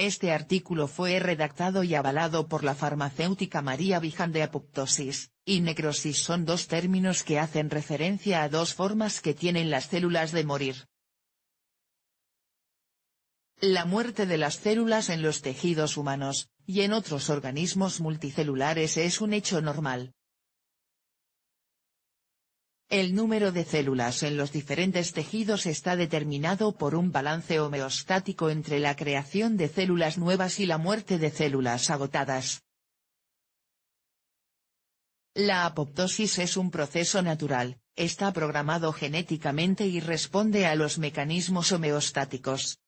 Este artículo fue redactado y avalado por la farmacéutica María Vijande. Apoptosis y necrosis son dos términos que hacen referencia a dos formas que tienen las células de morir. La muerte de las células en los tejidos humanos, y en otros organismos multicelulares es un hecho normal. El número de células en los diferentes tejidos está determinado por un balance homeostático entre la creación de células nuevas y la muerte de células agotadas. La apoptosis es un proceso natural, está programado genéticamente y responde a los mecanismos homeostáticos.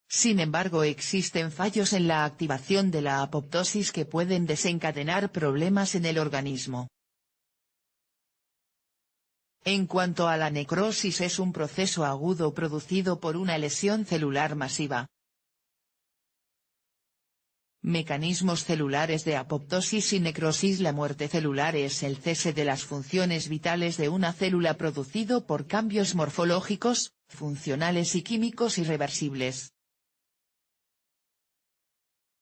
Sin embargo, existen fallos en la activación de la apoptosis que pueden desencadenar problemas en el organismo. En cuanto a la necrosis, es un proceso agudo producido por una lesión celular masiva. Mecanismos celulares de apoptosis y necrosis. La muerte celular es el cese de las funciones vitales de una célula producido por cambios morfológicos, funcionales y químicos irreversibles.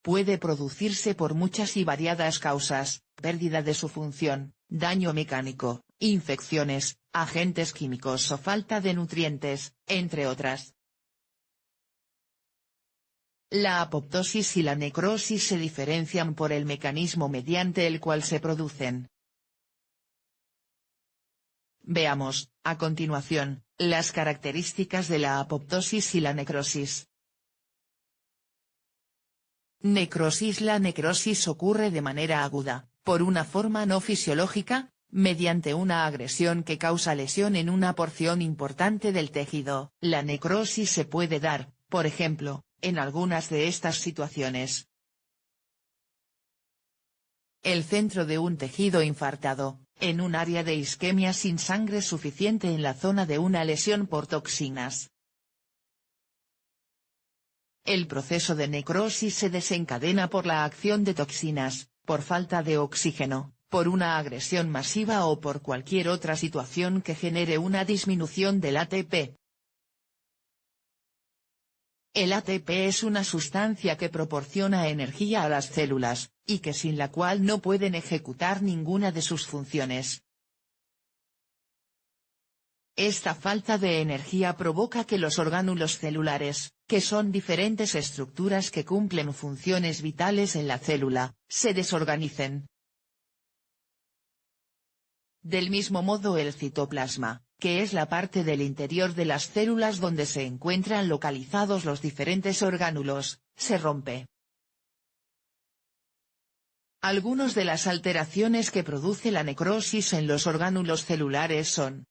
Puede producirse por muchas y variadas causas: pérdida de su función, daño mecánico, infecciones, agentes químicos o falta de nutrientes, entre otras. La apoptosis y la necrosis se diferencian por el mecanismo mediante el cual se producen. Veamos, a continuación, las características de la apoptosis y la necrosis. Necrosis. La necrosis ocurre de manera aguda, por una forma no fisiológica, mediante una agresión que causa lesión en una porción importante del tejido. La necrosis se puede dar, por ejemplo, en algunas de estas situaciones. El centro de un tejido infartado, en un área de isquemia sin sangre suficiente en la zona de una lesión por toxinas. El proceso de necrosis se desencadena por la acción de toxinas, por falta de oxígeno, por una agresión masiva o por cualquier otra situación que genere una disminución del ATP. El ATP es una sustancia que proporciona energía a las células, y que sin la cual no pueden ejecutar ninguna de sus funciones. Esta falta de energía provoca que los orgánulos celulares, que son diferentes estructuras que cumplen funciones vitales en la célula, se desorganicen. Del mismo modo, el citoplasma, que es la parte del interior de las células donde se encuentran localizados los diferentes orgánulos, se rompe. Algunas de las alteraciones que produce la necrosis en los orgánulos celulares son: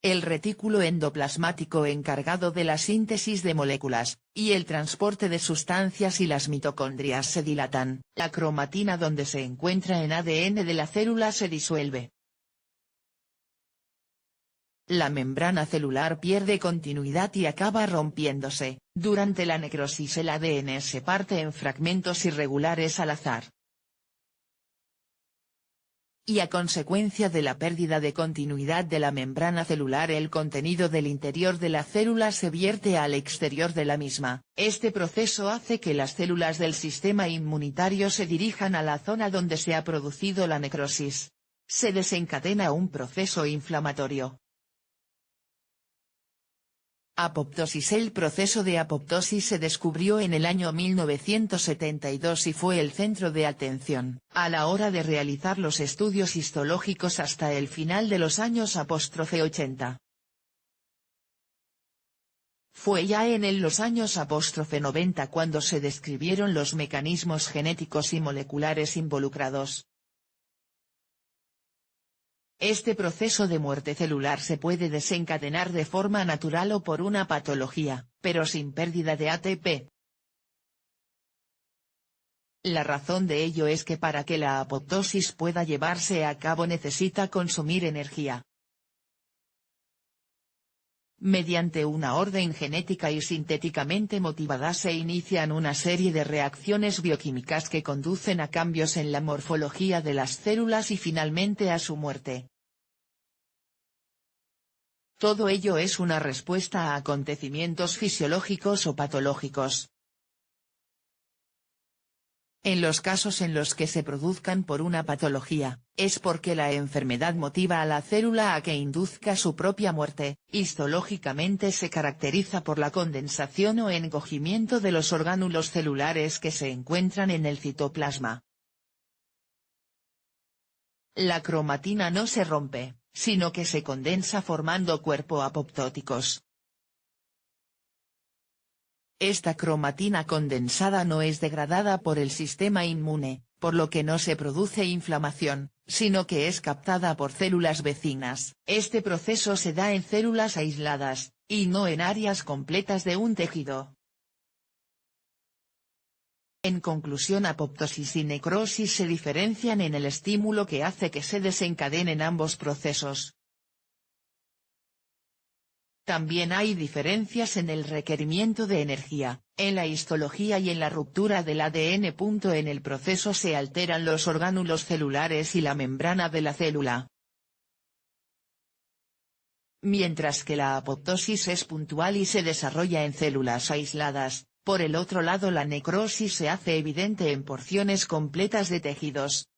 el retículo endoplasmático encargado de la síntesis de moléculas, y el transporte de sustancias, y las mitocondrias se dilatan. La cromatina donde se encuentra en ADN de la célula se disuelve. La membrana celular pierde continuidad y acaba rompiéndose. Durante la necrosis el ADN se parte en fragmentos irregulares al azar. Y a consecuencia de la pérdida de continuidad de la membrana celular, el contenido del interior de la célula se vierte al exterior de la misma. Este proceso hace que las células del sistema inmunitario se dirijan a la zona donde se ha producido la necrosis. Se desencadena un proceso inflamatorio. Apoptosis. El proceso de apoptosis se descubrió en el año 1972 y fue el centro de atención a la hora de realizar los estudios histológicos hasta el final de los años 80. Fue ya en los años 90 cuando se describieron los mecanismos genéticos y moleculares involucrados. Este proceso de muerte celular se puede desencadenar de forma natural o por una patología, pero sin pérdida de ATP. La razón de ello es que para que la apoptosis pueda llevarse a cabo necesita consumir energía. Mediante una orden genética y sintéticamente motivada se inician una serie de reacciones bioquímicas que conducen a cambios en la morfología de las células y finalmente a su muerte. Todo ello es una respuesta a acontecimientos fisiológicos o patológicos. En los casos en los que se produzcan por una patología, es porque la enfermedad motiva a la célula a que induzca su propia muerte. Histológicamente se caracteriza por la condensación o encogimiento de los orgánulos celulares que se encuentran en el citoplasma. La cromatina no se rompe, sino que se condensa formando cuerpos apoptóticos. Esta cromatina condensada no es degradada por el sistema inmune, por lo que no se produce inflamación, sino que es captada por células vecinas. Este proceso se da en células aisladas, y no en áreas completas de un tejido. En conclusión, apoptosis y necrosis se diferencian en el estímulo que hace que se desencadenen ambos procesos. También hay diferencias en el requerimiento de energía, en la histología y en la ruptura del ADN. En el proceso se alteran los orgánulos celulares y la membrana de la célula. Mientras que la apoptosis es puntual y se desarrolla en células aisladas, por el otro lado la necrosis se hace evidente en porciones completas de tejidos.